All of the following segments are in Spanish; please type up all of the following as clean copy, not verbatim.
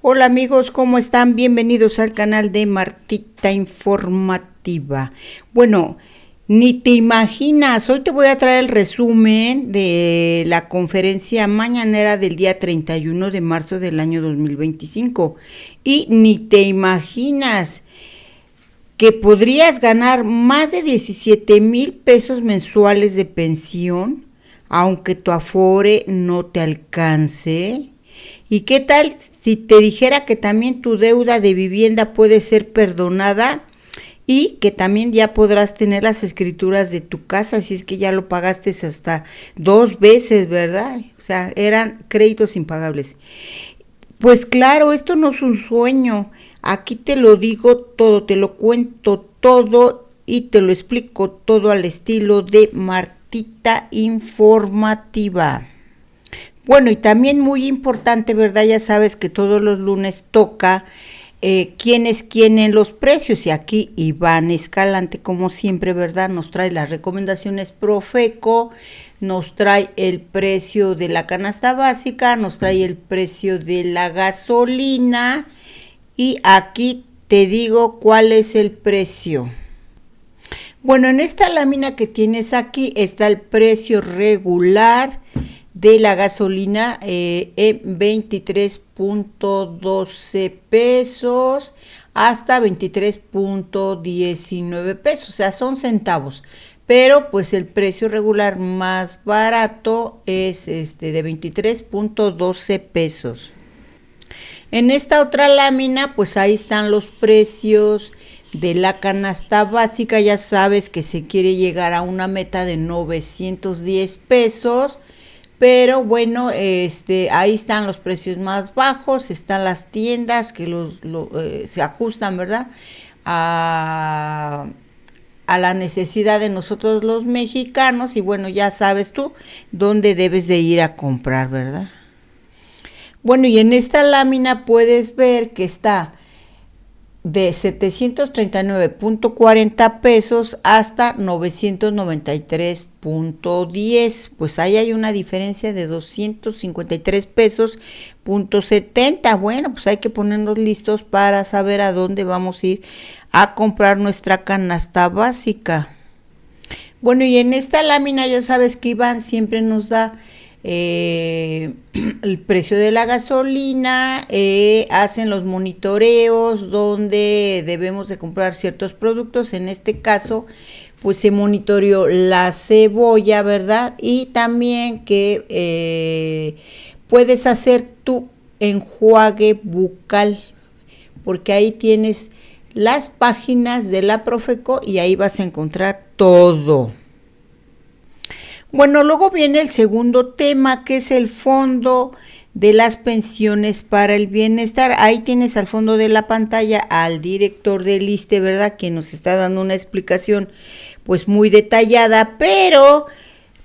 Hola amigos, ¿cómo están? Bienvenidos al canal de Martita Informativa. Bueno, ni te imaginas, hoy te voy a traer el resumen de la conferencia mañanera del día 31 de marzo del año 2025. Y ni te imaginas que podrías ganar más de 17,000 pesos mensuales de pensión, aunque tu afore no te alcance. ¿Y qué tal si te dijera que también tu deuda de vivienda puede ser perdonada y que también ya podrás tener las escrituras de tu casa si es que ya lo pagaste hasta 2 veces, ¿verdad? O sea, eran créditos impagables. Pues claro, esto no es un sueño. Aquí te lo digo todo, te lo cuento todo y te lo explico todo al estilo de Martita Informativa. Bueno, y también muy importante, ¿verdad? Ya sabes que todos los lunes toca quién es quién en los precios. Y aquí Iván Escalante, como siempre, ¿verdad? Nos trae las recomendaciones Profeco, nos trae el precio de la canasta básica, nos trae el precio de la gasolina. Y aquí te digo cuál es el precio. Bueno, en esta lámina que tienes aquí está el precio regular de la gasolina en 23.12 pesos hasta 23.19 pesos, o sea, son centavos. Pero pues el precio regular más barato es de 23.12 pesos. En esta otra lámina, pues ahí están los precios de la canasta básica. Ya sabes que se quiere llegar a una meta de 910 pesos. Pero bueno, ahí están los precios más bajos, están las tiendas que se ajustan, ¿verdad? A la necesidad de nosotros los mexicanos y bueno, ya sabes tú dónde debes de ir a comprar, ¿verdad? Bueno, y en esta lámina puedes ver que está de 739.40 pesos hasta 993.10, pues ahí hay una diferencia de 253 pesos .70. Bueno, pues hay que ponernos listos para saber a dónde vamos a ir a comprar nuestra canasta básica. Bueno, y en esta lámina ya sabes que Iván siempre nos da el precio de la gasolina, hacen los monitoreos donde debemos de comprar ciertos productos. En este caso pues se monitoreó la cebolla, ¿verdad? Y también que puedes hacer tu enjuague bucal, porque ahí tienes las páginas de la Profeco y ahí vas a encontrar todo. Bueno, luego viene el segundo tema, que es el fondo de las pensiones para el bienestar. Ahí tienes al fondo de la pantalla al director del ISSSTE, ¿verdad? Quien nos está dando una explicación pues muy detallada, pero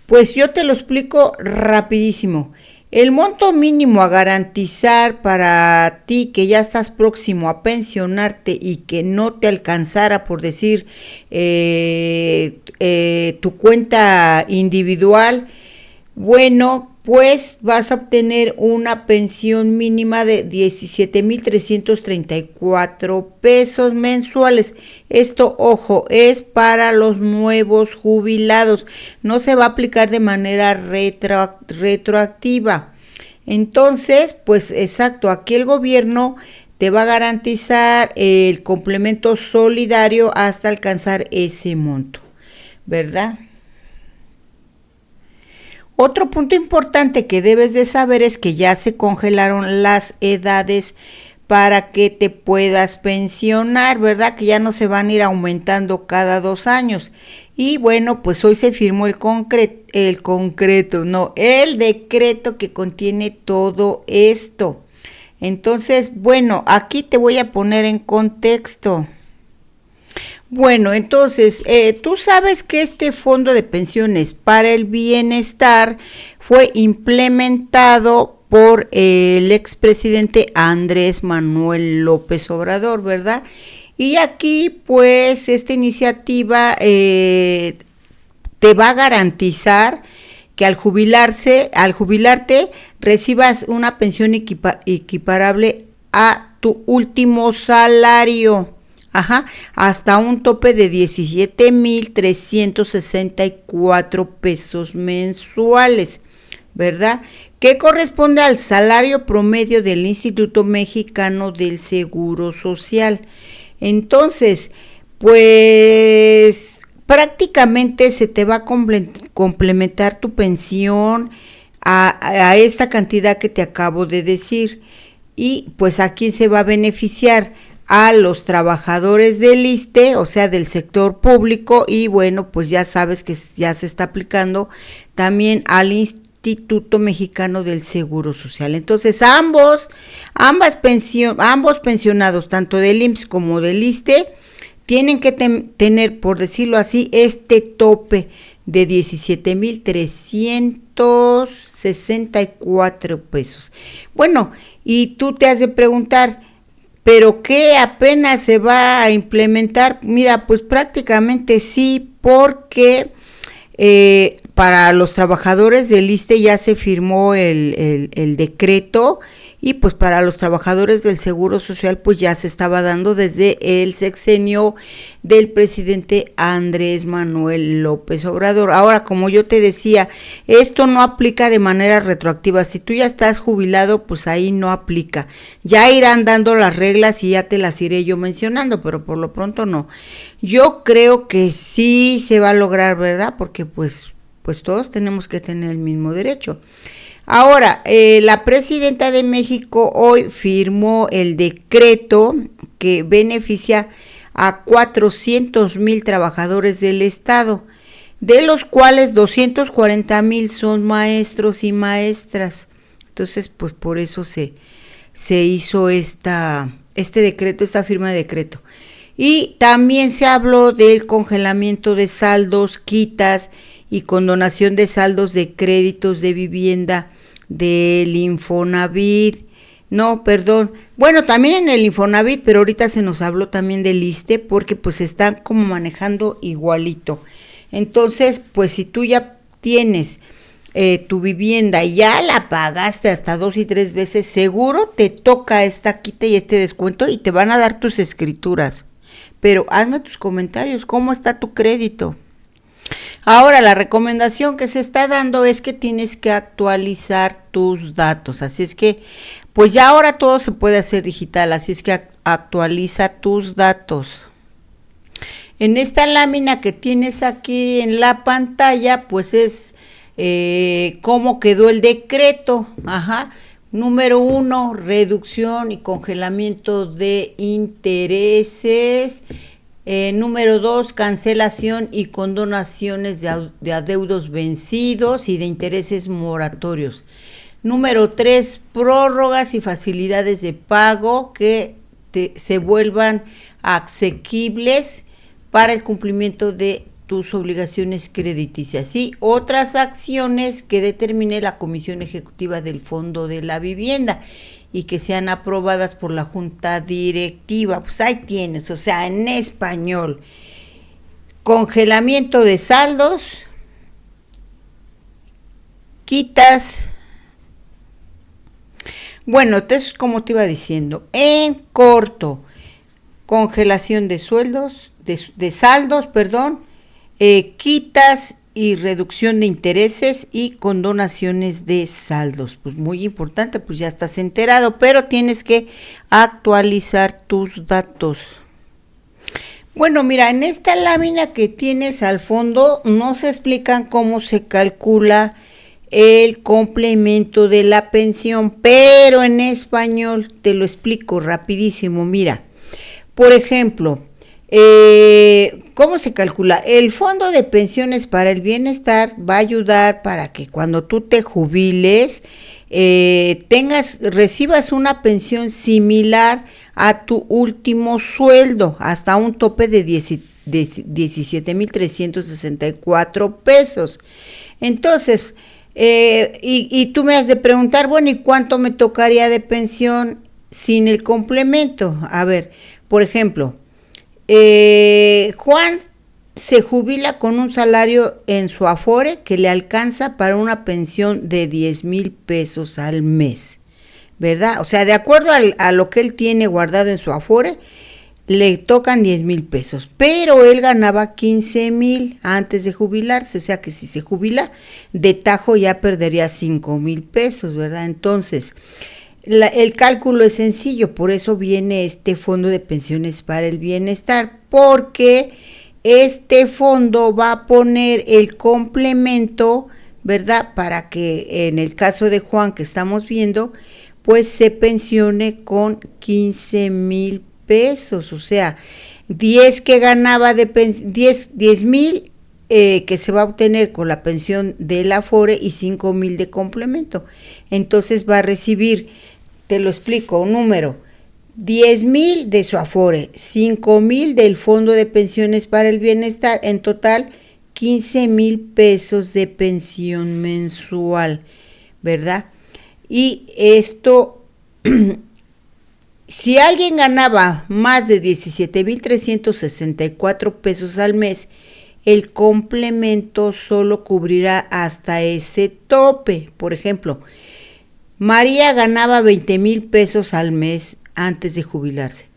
pues yo te lo explico rapidísimo. El monto mínimo a garantizar para ti que ya estás próximo a pensionarte y que no te alcanzara, por decir, tu cuenta individual, bueno, pues vas a obtener una pensión mínima de 17,334 pesos mensuales. Esto, ojo, es para los nuevos jubilados. No se va a aplicar de manera retroactiva. Entonces, pues exacto, aquí el gobierno te va a garantizar el complemento solidario hasta alcanzar ese monto, ¿verdad? Otro punto importante que debes de saber es que ya se congelaron las edades para que te puedas pensionar, ¿verdad? Que ya no se van a ir aumentando cada 2 años. Y bueno, pues hoy se firmó el decreto que contiene todo esto. Entonces, bueno, aquí te voy a poner en contexto. Bueno, entonces, tú sabes que este fondo de pensiones para el bienestar fue implementado por el expresidente Andrés Manuel López Obrador, ¿verdad? Y aquí, pues, esta iniciativa te va a garantizar que al jubilarte, recibas una pensión equiparable a tu último salario. Ajá, hasta un tope de 17,364 pesos mensuales, ¿verdad? Que corresponde al salario promedio del Instituto Mexicano del Seguro Social. Entonces, pues prácticamente se te va a complementar tu pensión a esta cantidad que te acabo de decir. Y pues ¿a quién se va a beneficiar? A los trabajadores del ISSSTE, o sea, del sector público, y bueno, pues ya sabes que ya se está aplicando también al Instituto Mexicano del Seguro Social. Entonces, ambos pensionados, tanto del IMSS como del ISSSTE, tienen que tener, por decirlo así, este tope de 17,364 pesos. Bueno, y tú te has de preguntar, ¿pero qué apenas se va a implementar? Mira, pues prácticamente sí, porque para los trabajadores del ISSSTE ya se firmó el decreto, y pues para los trabajadores del Seguro Social pues ya se estaba dando desde el sexenio del presidente Andrés Manuel López Obrador. Ahora, como yo te decía, esto no aplica de manera retroactiva. Si tú ya estás jubilado, pues ahí no aplica. Ya irán dando las reglas y ya te las iré yo mencionando, pero por lo pronto no. Yo creo que sí se va a lograr, ¿verdad? Porque pues todos tenemos que tener el mismo derecho. Ahora, la presidenta de México hoy firmó el decreto que beneficia a 400,000 trabajadores del Estado, de los cuales 240,000 son maestros y maestras. Entonces, pues por eso se hizo este decreto, esta firma de decreto. Y también se habló del congelamiento de saldos, quitas y condonación de saldos de créditos de vivienda del Infonavit. No, perdón. Bueno, también en el Infonavit, pero ahorita se nos habló también del ISSSTE, porque pues están como manejando igualito. Entonces, pues si tú ya tienes tu vivienda y ya la pagaste hasta 2 y 3 veces, seguro te toca esta quita y este descuento y te van a dar tus escrituras. Pero hazme tus comentarios, ¿cómo está tu crédito? Ahora, la recomendación que se está dando es que tienes que actualizar tus datos, así es que, pues ya ahora todo se puede hacer digital, así es que actualiza tus datos. En esta lámina que tienes aquí en la pantalla, pues es cómo quedó el decreto. Número 1, reducción y congelamiento de intereses. Número 2, cancelación y condonaciones de adeudos vencidos y de intereses moratorios. Número 3, prórrogas y facilidades de pago que se vuelvan asequibles para el cumplimiento de tus obligaciones crediticias y otras acciones que determine la Comisión Ejecutiva del Fondo de la Vivienda y que sean aprobadas por la Junta Directiva. Pues ahí tienes, o sea, en español, congelamiento de saldos, quitas. Bueno, entonces, como te iba diciendo, en corto, congelación de sueldos, de saldos, quitas y reducción de intereses y condonaciones de saldos. Pues muy importante, pues ya estás enterado, pero tienes que actualizar tus datos. Bueno, mira, en esta lámina que tienes al fondo no se explican cómo se calcula el complemento de la pensión, pero en español te lo explico rapidísimo. Mira, por ejemplo, ¿cómo se calcula? El Fondo de Pensiones para el Bienestar va a ayudar para que cuando tú te jubiles recibas una pensión similar a tu último sueldo, hasta un tope de 17,364 pesos. Entonces, y tú me has de preguntar, bueno, ¿y cuánto me tocaría de pensión sin el complemento? A ver, por ejemplo, Juan se jubila con un salario en su Afore que le alcanza para una pensión de 10,000 pesos al mes, ¿verdad? O sea, de acuerdo a lo que él tiene guardado en su Afore, le tocan 10,000 pesos, pero él ganaba 15,000 antes de jubilarse, o sea que si se jubila, de tajo ya perdería 5,000 pesos, ¿verdad? Entonces, el cálculo es sencillo, por eso viene este fondo de pensiones para el bienestar, porque este fondo va a poner el complemento, ¿verdad? Para que en el caso de Juan que estamos viendo, pues se pensione con 15,000 pesos, o sea, 10 que ganaba de 10,000 que se va a obtener con la pensión del Afore y 5,000 de complemento. Entonces va a recibir, te lo explico, un número, 10,000 de su Afore, 5,000 del Fondo de Pensiones para el Bienestar, en total 15,000 pesos de pensión mensual, ¿verdad? Y esto, si alguien ganaba más de 17,364 pesos al mes, el complemento solo cubrirá hasta ese tope. Por ejemplo, María ganaba 20,000 pesos al mes antes de jubilarse.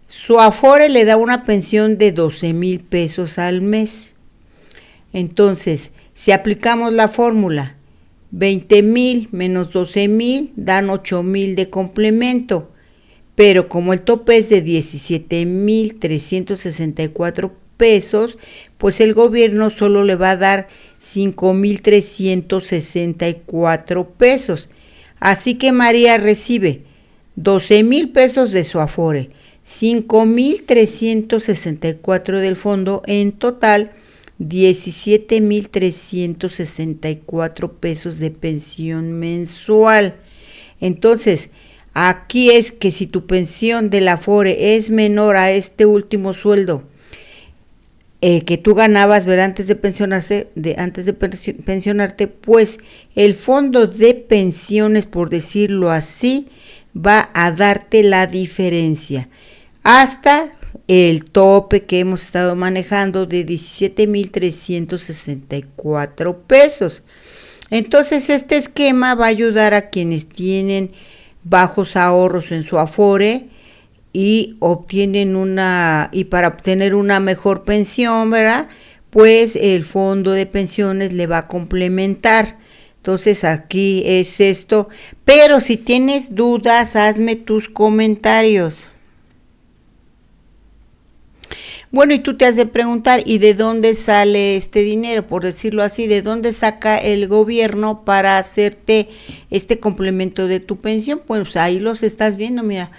Su Afore le da una pensión de 12,000 pesos al mes. Entonces, si aplicamos la fórmula, 20,000 menos 12,000 dan 8,000 de complemento, pero como el tope es de 17,364 pesos, pues el gobierno solo le va a dar 5,364 pesos. Así que María recibe 12,000 pesos de su Afore, 5,364 del fondo, en total 17,364 pesos de pensión mensual. Entonces, aquí es que si tu pensión del Afore es menor a este último sueldo que tú ganabas, ¿verdad? Antes de pensionarte, pues el fondo de pensiones, por decirlo así, va a darte la diferencia hasta el tope que hemos estado manejando de 17,364 pesos. Entonces, este esquema va a ayudar a quienes tienen bajos ahorros en su Afore y para obtener una mejor pensión, ¿verdad? Pues el fondo de pensiones le va a complementar. Entonces aquí es esto, pero si tienes dudas, hazme tus comentarios. Bueno, y tú te has de preguntar, ¿y de dónde sale este dinero? Por decirlo así, ¿de dónde saca el gobierno para hacerte este complemento de tu pensión? Pues ahí los estás viendo, mira,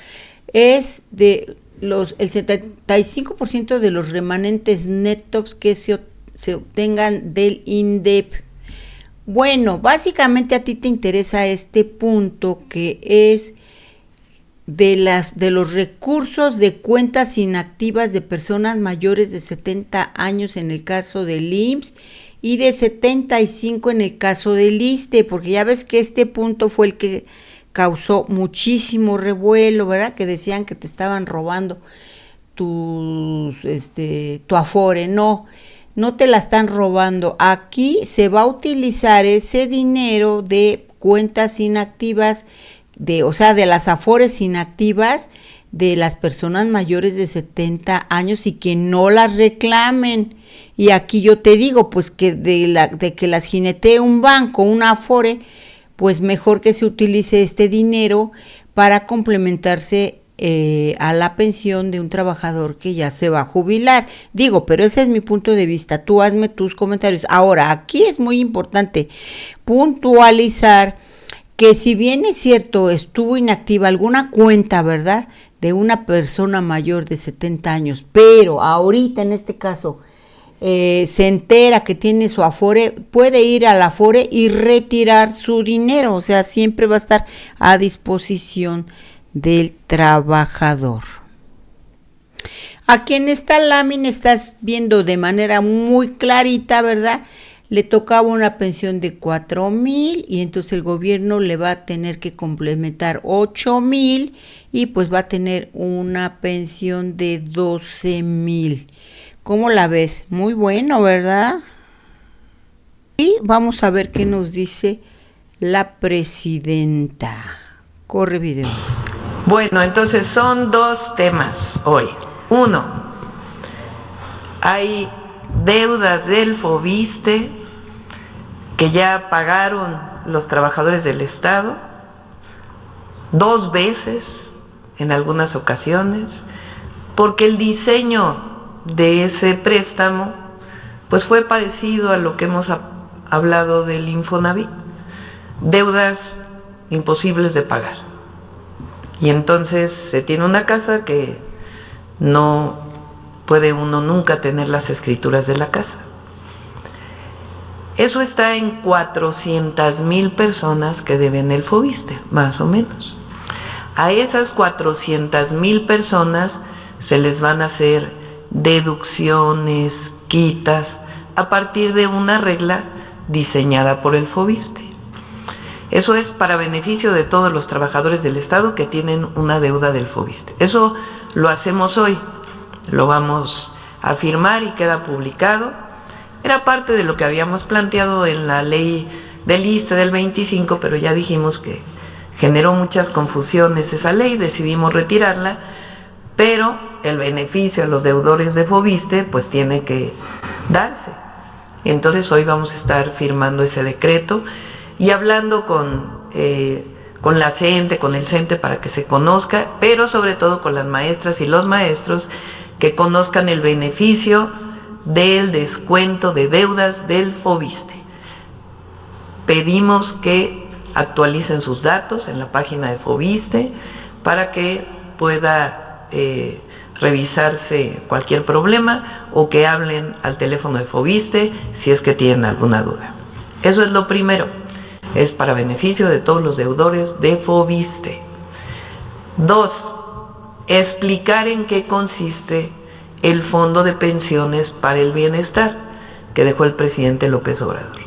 es de el 75% de los remanentes netos que se obtengan del INDEP. Bueno, básicamente a ti te interesa este punto que es de los recursos de cuentas inactivas de personas mayores de 70 años en el caso del IMSS y de 75 en el caso del ISSSTE, porque ya ves que este punto fue el que causó muchísimo revuelo, ¿verdad? Que decían que te estaban robando tu Afore. No te la están robando. Aquí se va a utilizar ese dinero de cuentas inactivas, de las Afores inactivas de las personas mayores de 70 años y que no las reclamen. Y aquí yo te digo, pues que de que las jinetee un banco, una Afore, pues mejor que se utilice este dinero para complementarse a la pensión de un trabajador que ya se va a jubilar. Digo, pero ese es mi punto de vista. Tú hazme tus comentarios. Ahora, aquí es muy importante puntualizar que si bien es cierto, estuvo inactiva alguna cuenta, ¿verdad?, de una persona mayor de 70 años, pero ahorita en este caso se entera que tiene su Afore, puede ir al Afore y retirar su dinero, o sea, siempre va a estar a disposición del trabajador. Aquí en esta lámina estás viendo de manera muy clarita, ¿verdad?, le tocaba una pensión de 4,000 y entonces el gobierno le va a tener que complementar 8,000 y pues va a tener una pensión de 12,000. ¿Cómo la ves? Muy bueno, ¿verdad? Y vamos a ver qué nos dice la presidenta. Corre video. Bueno, entonces son dos temas hoy. Uno, hay deudas del Fobiste que ya pagaron los trabajadores del Estado 2 veces en algunas ocasiones, porque el diseño de ese préstamo pues fue parecido a lo que hemos hablado del Infonavit, deudas imposibles de pagar. Y entonces se tiene una casa que no puede uno nunca tener las escrituras de la casa. Eso está en 400,000 personas que deben el Fobiste, más o menos. A esas 400,000 personas se les van a hacer deducciones, quitas, a partir de una regla diseñada por el Fobiste. Eso es para beneficio de todos los trabajadores del Estado que tienen una deuda del Fobiste. Eso lo hacemos hoy, lo vamos a firmar y queda publicado. Era parte de lo que habíamos planteado en la ley del ISSSTE del 25, pero ya dijimos que generó muchas confusiones esa ley, decidimos retirarla, pero el beneficio a los deudores de Fobiste pues tiene que darse. Entonces hoy vamos a estar firmando ese decreto y hablando con la CENTE, con el CENTE para que se conozca, pero sobre todo con las maestras y los maestros que conozcan el beneficio del descuento de deudas del Fobiste. Pedimos que actualicen sus datos en la página de Fobiste para que pueda revisarse cualquier problema o que hablen al teléfono de Fobiste si es que tienen alguna duda. Eso es lo primero, es para beneficio de todos los deudores de Fobiste. 2, explicar en qué consiste el Fondo de Pensiones para el Bienestar que dejó el presidente López Obrador.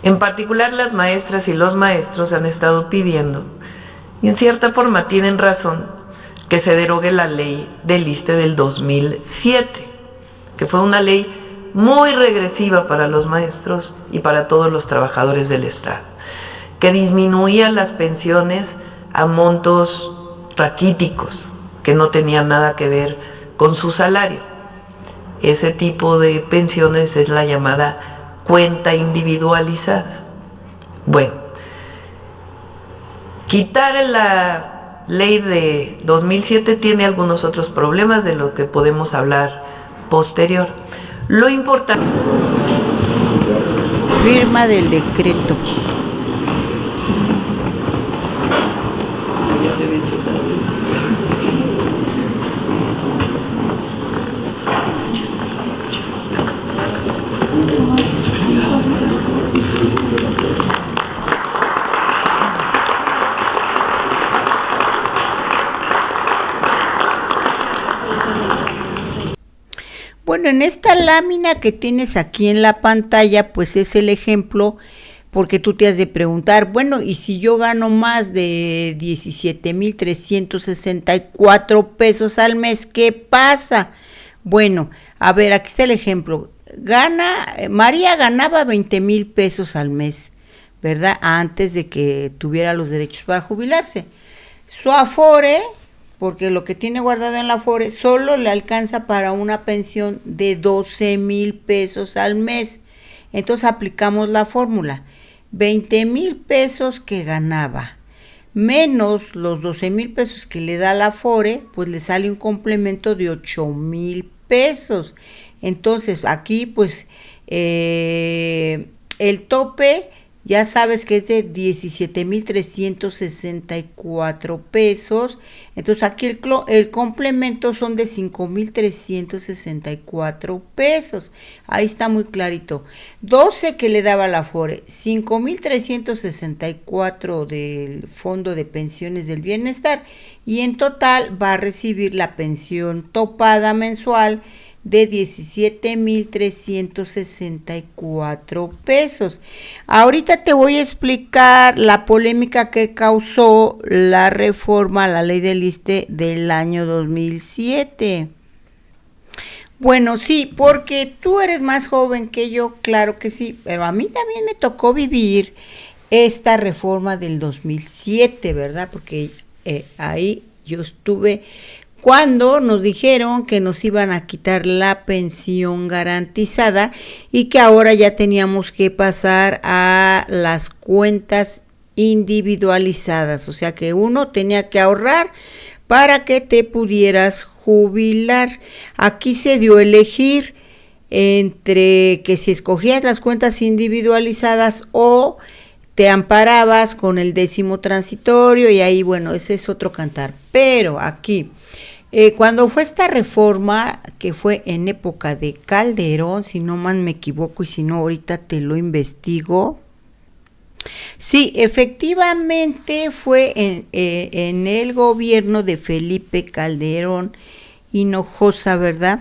En particular, las maestras y los maestros han estado pidiendo, y en cierta forma tienen razón, que se derogue la ley del ISSSTE del 2007, que fue una ley muy regresiva para los maestros y para todos los trabajadores del Estado, que disminuía las pensiones a montos raquíticos, que no tenían nada que ver con su salario. Ese tipo de pensiones es la llamada cuenta individualizada. Bueno, quitar la ley de 2007 tiene algunos otros problemas de lo que podemos hablar posterior. Lo importante... Firma del decreto. Ya se ve chutado. Bueno, en esta lámina que tienes aquí en la pantalla, pues es el ejemplo, porque tú te has de preguntar, bueno, y si yo gano más de 17,364 pesos al mes, ¿qué pasa? Bueno, a ver, aquí está el ejemplo. María ganaba 20,000 pesos al mes, ¿verdad? Antes de que tuviera los derechos para jubilarse. Su Afore, porque lo que tiene guardado en la Afore solo le alcanza para una pensión de 12,000 pesos al mes. Entonces aplicamos la fórmula. 20,000 pesos que ganaba, menos los 12,000 pesos que le da la Afore, pues le sale un complemento de 8,000 pesos. Entonces aquí pues el tope ya sabes que es de 17,364 pesos. Entonces aquí el complemento son de 5,364 pesos. Ahí está muy clarito. 12 que le daba la Afore, 5,364 del Fondo de Pensiones del Bienestar, y en total va a recibir la pensión topada mensual de 17,364 pesos. Ahorita te voy a explicar la polémica que causó la reforma a la ley del ISSSTE del año 2007. Bueno, sí, porque tú eres más joven que yo, claro que sí, pero a mí también me tocó vivir esta reforma del 2007, ¿verdad? Porque ahí yo estuve cuando nos dijeron que nos iban a quitar la pensión garantizada y que ahora ya teníamos que pasar a las cuentas individualizadas, o sea que uno tenía que ahorrar para que te pudieras jubilar. Aquí se dio a elegir entre que si escogías las cuentas individualizadas o te amparabas con el 10º transitorio, y ahí, bueno, ese es otro cantar. Pero aquí, cuando fue esta reforma, que fue en época de Calderón, si no más me equivoco, y si no ahorita te lo investigo. Sí, efectivamente fue en el gobierno de Felipe Calderón Hinojosa, ¿verdad?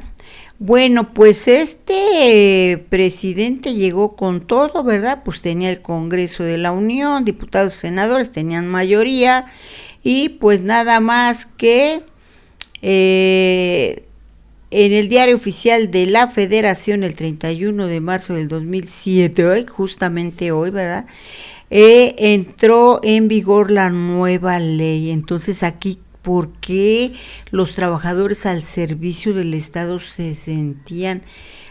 Bueno, pues este presidente llegó con todo, ¿verdad? Pues tenía el Congreso de la Unión, diputados y senadores tenían mayoría, y pues nada más que en el Diario Oficial de la Federación el 31 de marzo del 2007, justamente hoy, ¿verdad? Entró en vigor la nueva ley. Entonces aquí, ¿por qué los trabajadores al servicio del Estado se sentían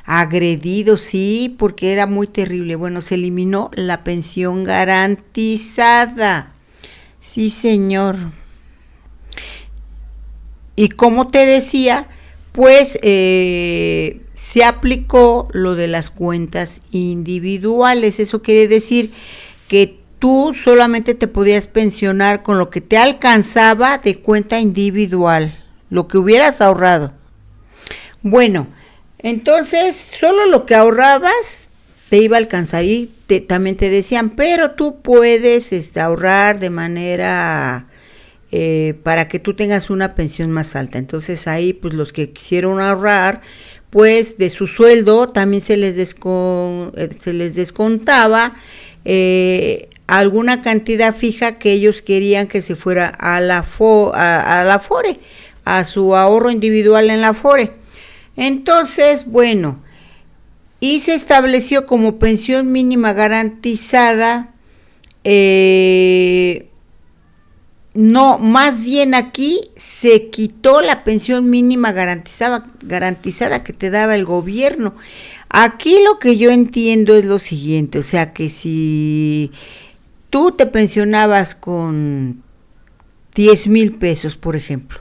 agredidos? Sí, porque era muy terrible. Bueno, se eliminó la pensión garantizada. Sí, señor. Y como te decía, pues se aplicó lo de las cuentas individuales. Eso quiere decir que tú solamente te podías pensionar con lo que te alcanzaba de cuenta individual, lo que hubieras ahorrado. Bueno, entonces solo lo que ahorrabas te iba a alcanzar, y también te decían, pero tú puedes ahorrar de manera para que tú tengas una pensión más alta. Entonces ahí pues los que quisieron ahorrar, pues de su sueldo también se les descontaba alguna cantidad fija que ellos querían que se fuera a la Afore, a su ahorro individual en la Afore. Entonces, bueno, y se estableció como pensión mínima garantizada, no, más bien aquí se quitó la pensión mínima garantizada que te daba el gobierno. Aquí lo que yo entiendo es lo siguiente, o sea que si tú te pensionabas con 10,000 pesos, por ejemplo,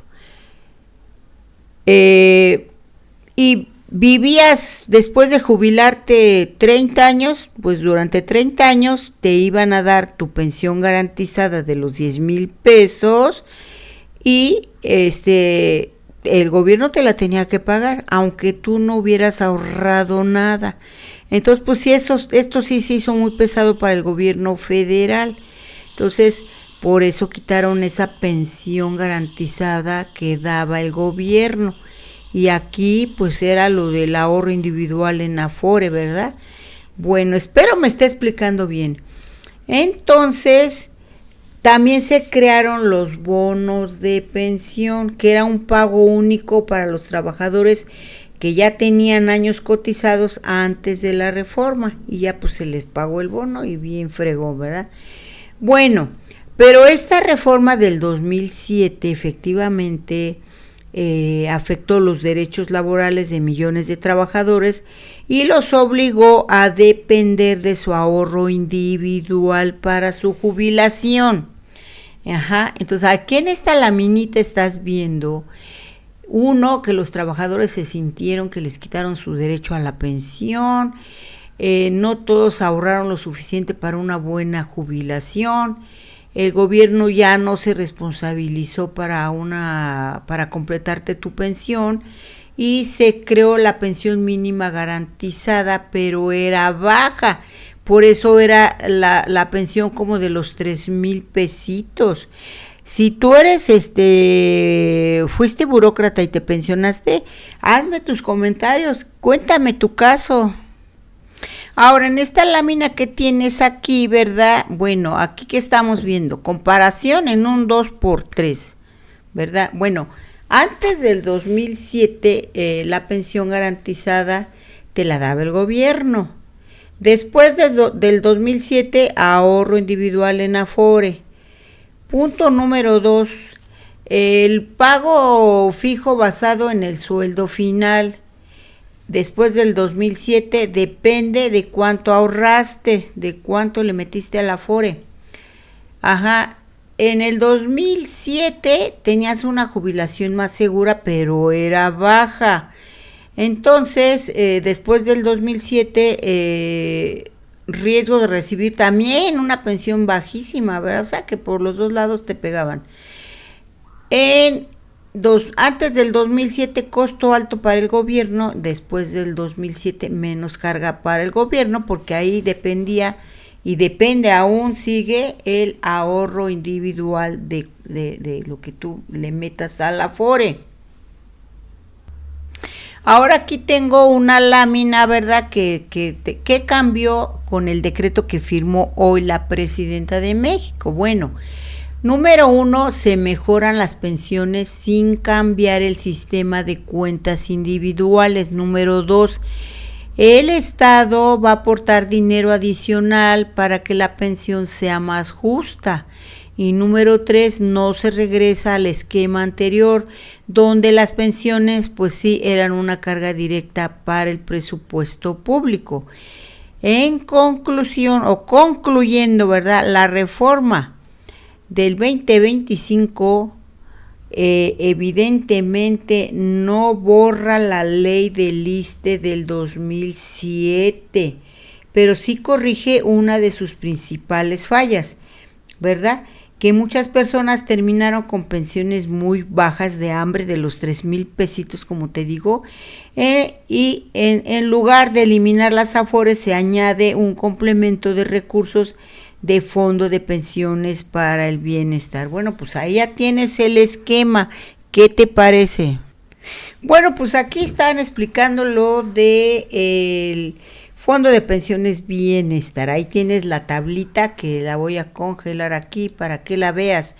y vivías después de jubilarte 30 años, pues durante 30 años te iban a dar tu pensión garantizada de los 10,000 pesos, y el gobierno te la tenía que pagar, aunque tú no hubieras ahorrado nada. Entonces, pues sí, esto sí se hizo muy pesado para el gobierno federal. Entonces, por eso quitaron esa pensión garantizada que daba el gobierno. Y aquí, pues era lo del ahorro individual en Afore, ¿verdad? Bueno, espero me esté explicando bien. Entonces, también se crearon los bonos de pensión, que era un pago único para los trabajadores que ya tenían años cotizados antes de la reforma, y ya pues se les pagó el bono y bien fregó, ¿verdad? Bueno, pero esta reforma del 2007 efectivamente afectó los derechos laborales de millones de trabajadores y los obligó a depender de su ahorro individual para su jubilación. Ajá, entonces aquí en esta laminita estás viendo, uno, que los trabajadores se sintieron que les quitaron su derecho a la pensión, no todos ahorraron lo suficiente para una buena jubilación, el gobierno ya no se responsabilizó para completarte tu pensión, y se creó la pensión mínima garantizada, pero era baja. Por eso era la pensión como de los 3,000 pesitos. Si tú eres fuiste burócrata y te pensionaste, hazme tus comentarios, cuéntame tu caso. Ahora, en esta lámina que tienes aquí, ¿verdad? Bueno, aquí que estamos viendo, comparación en un 2x3, ¿verdad? Bueno, antes del 2007 la pensión garantizada te la daba el gobierno. Después del 2007, ahorro individual en Afore. Punto número 2, el pago fijo basado en el sueldo final. Después del 2007 depende de cuánto ahorraste, de cuánto le metiste al Afore. Ajá, en el 2007 tenías una jubilación más segura, pero era baja. Entonces, después del 2007, riesgo de recibir también una pensión bajísima, ¿verdad? O sea, que por los dos lados te pegaban. Antes del 2007, costo alto para el gobierno. Después del 2007, menos carga para el gobierno, porque ahí dependía y depende, aún sigue el ahorro individual de lo que tú le metas al Afore. Ahora aquí tengo una lámina, ¿verdad?, que cambió con el decreto que firmó hoy la presidenta de México. Bueno, número 1, se mejoran las pensiones sin cambiar el sistema de cuentas individuales. Número 2, el Estado va a aportar dinero adicional para que la pensión sea más justa. Y número 3, no se regresa al esquema anterior, donde las pensiones pues sí eran una carga directa para el presupuesto público. En conclusión, o concluyendo, ¿verdad?, la reforma del 2025 evidentemente no borra la ley del ISSSTE del 2007, pero sí corrige una de sus principales fallas, ¿verdad?, que muchas personas terminaron con pensiones muy bajas de hambre, de los 3,000 pesitos, como te digo, y en lugar de eliminar las Afores, se añade un complemento de recursos de fondo de pensiones para el bienestar. Bueno, pues ahí ya tienes el esquema. ¿Qué te parece? Bueno, pues aquí están explicando lo de el Fondo de Pensiones Bienestar. Ahí tienes la tablita que la voy a congelar aquí para que la veas.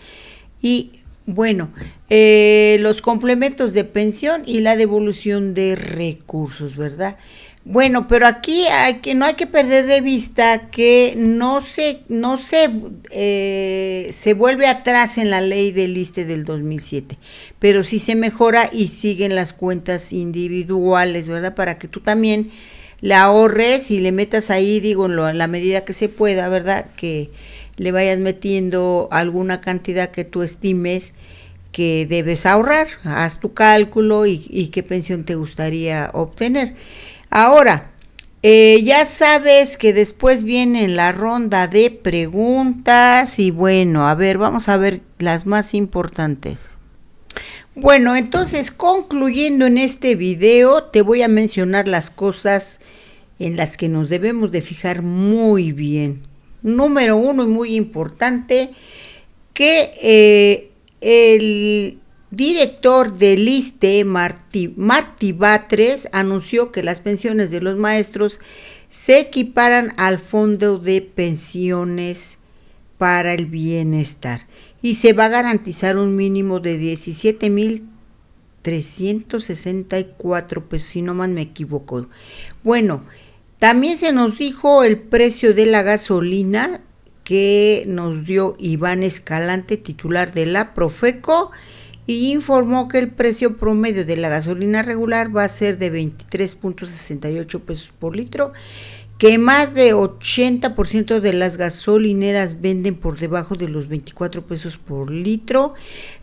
Y bueno, los complementos de pensión y la devolución de recursos, ¿verdad? Bueno, pero aquí no hay que perder de vista que se vuelve atrás en la ley del ISSSTE del 2007, pero sí se mejora y siguen las cuentas individuales, ¿verdad? Para que tú también la ahorres y le metas ahí, digo, en la medida que se pueda, ¿verdad?, que le vayas metiendo alguna cantidad que tú estimes que debes ahorrar. Haz tu cálculo y qué pensión te gustaría obtener. Ahora, ya sabes que después viene la ronda de preguntas y bueno, a ver, vamos a ver las más importantes. Bueno, entonces, concluyendo en este video, te voy a mencionar las cosas en las que nos debemos de fijar muy bien. Número 1, y muy importante, que el director del ISSSTE, Martí Batres, anunció que las pensiones de los maestros se equiparan al Fondo de Pensiones para el Bienestar y se va a garantizar un mínimo de 17,364 pesos, si no mal me equivoco. Bueno, también se nos dijo el precio de la gasolina que nos dio Iván Escalante, titular de la Profeco, y informó que el precio promedio de la gasolina regular va a ser de 23.68 pesos por litro, que más de 80% de las gasolineras venden por debajo de los 24 pesos por litro.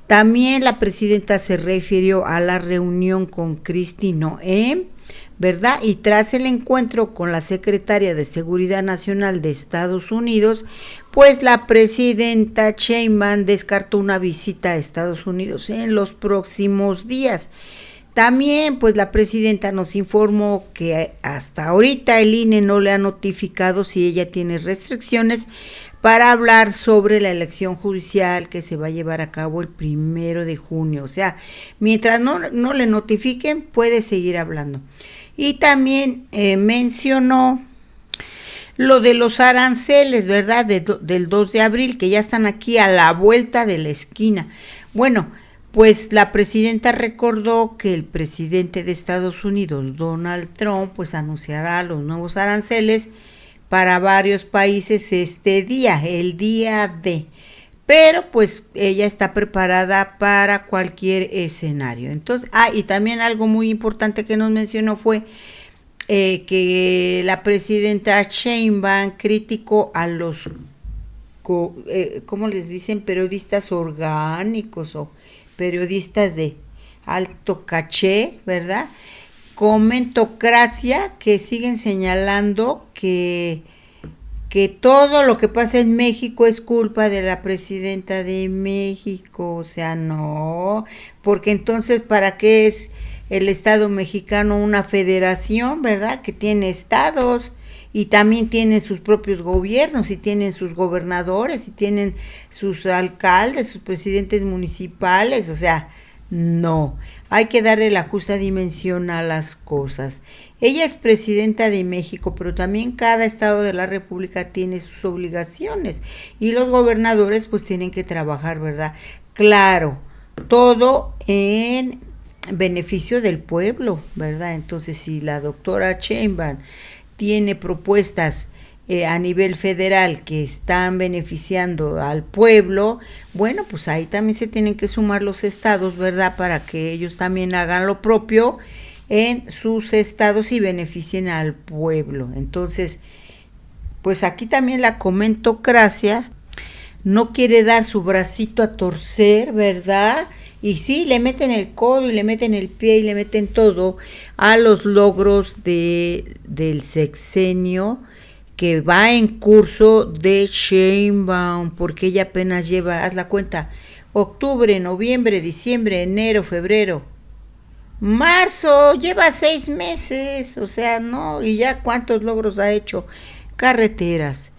También la presidenta se refirió a la reunión con Kristi Noem, ¿verdad? Y tras el encuentro con la secretaria de Seguridad Nacional de Estados Unidos, pues la presidenta Sheinbaum descartó una visita a Estados Unidos en los próximos días. También, pues la presidenta nos informó que hasta ahorita el INE no le ha notificado si ella tiene restricciones para hablar sobre la elección judicial que se va a llevar a cabo el 1 de junio. O sea, mientras no le notifiquen, puede seguir hablando. Y también mencionó lo de los aranceles, ¿verdad?, del 2 de abril, que ya están aquí a la vuelta de la esquina. Bueno, pues la presidenta recordó que el presidente de Estados Unidos, Donald Trump, pues anunciará los nuevos aranceles para varios países este día, el día D. Pero pues ella está preparada para cualquier escenario. Entonces, y también algo muy importante que nos mencionó fue que la presidenta Sheinbaum criticó a los, ¿cómo les dicen? Periodistas orgánicos o periodistas de alto caché, ¿verdad? Comentocracia, que siguen señalando que todo lo que pasa en México es culpa de la presidenta de México. O sea, no, porque entonces, ¿para qué es el Estado mexicano una federación, verdad? Que tiene estados y también tienen sus propios gobiernos y tienen sus gobernadores y tienen sus alcaldes, sus presidentes municipales. O sea, no, hay que darle la justa dimensión a las cosas. Ella es presidenta de México, pero también cada estado de la República tiene sus obligaciones y los gobernadores pues tienen que trabajar, ¿verdad? Claro, todo en beneficio del pueblo, ¿verdad? Entonces, si la doctora Sheinbaum tiene propuestas a nivel federal que están beneficiando al pueblo, bueno, pues ahí también se tienen que sumar los estados, ¿verdad? Para que ellos también hagan lo propio en sus estados y beneficien al pueblo. Entonces, pues aquí también la comentocracia no quiere dar su bracito a torcer, ¿verdad? Y sí, le meten el codo y le meten el pie y le meten todo a los logros del sexenio que va en curso de Sheinbaum, porque ella apenas lleva, haz la cuenta, octubre, noviembre, diciembre, enero, febrero, marzo, lleva 6 meses, o sea, no, y ya cuántos logros ha hecho, carreteras,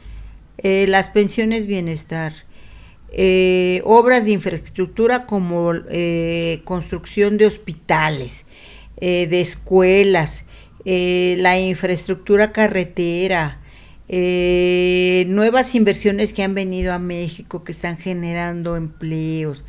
las pensiones bienestar, obras de infraestructura como construcción de hospitales, de escuelas, la infraestructura carretera, nuevas inversiones que han venido a México que están generando empleos,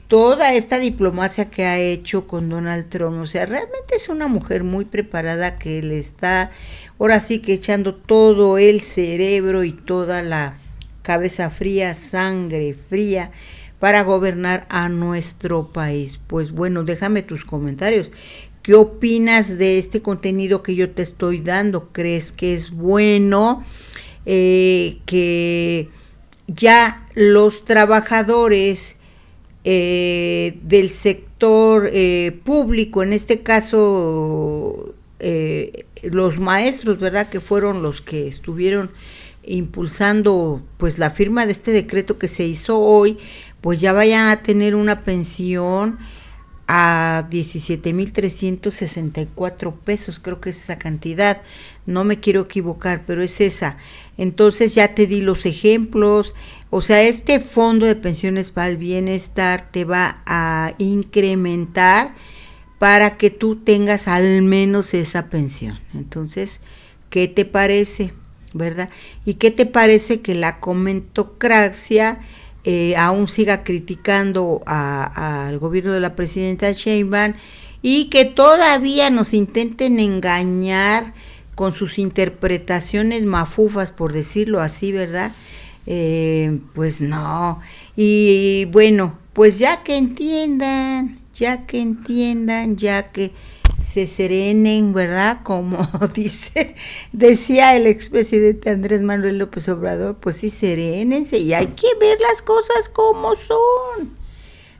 toda esta diplomacia que ha hecho con Donald Trump. O sea, realmente es una mujer muy preparada que le está ahora sí que echando todo el cerebro y toda la cabeza fría, sangre fría para gobernar a nuestro país. Pues bueno, déjame tus comentarios. ¿Qué opinas de este contenido que yo te estoy dando? ¿Crees que es bueno que ya los trabajadores del sector público, en este caso los maestros, ¿verdad? Que fueron los que estuvieron impulsando pues la firma de este decreto que se hizo hoy, pues ya vayan a tener una pensión a 17,364 pesos, creo que es esa cantidad, no me quiero equivocar, pero es esa. Entonces ya te di los ejemplos, o sea, este fondo de pensiones para el bienestar te va a incrementar para que tú tengas al menos esa pensión. Entonces, ¿qué te parece, verdad? ¿Y qué te parece que la comentocracia aún siga criticando al gobierno de la presidenta Sheinbaum y que todavía nos intenten engañar con sus interpretaciones mafufas, por decirlo así, ¿verdad? Pues no. Y bueno, pues ya que entiendan, ya que se serenen, ¿verdad? Como decía el expresidente Andrés Manuel López Obrador, pues sí, serénense y hay que ver las cosas como son.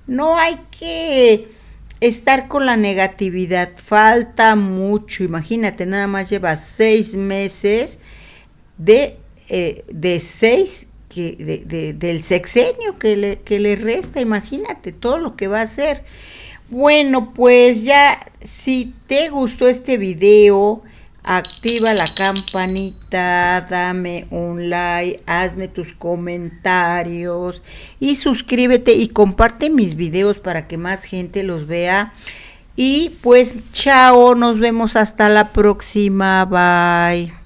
No hay que estar con la negatividad, falta mucho, imagínate, nada más lleva 6 meses de 6 del sexenio que le resta, imagínate todo lo que va a hacer. Bueno, pues ya, si te gustó este video, activa la campanita, dame un like, hazme tus comentarios y suscríbete y comparte mis videos para que más gente los vea. Y pues chao, nos vemos hasta la próxima, bye.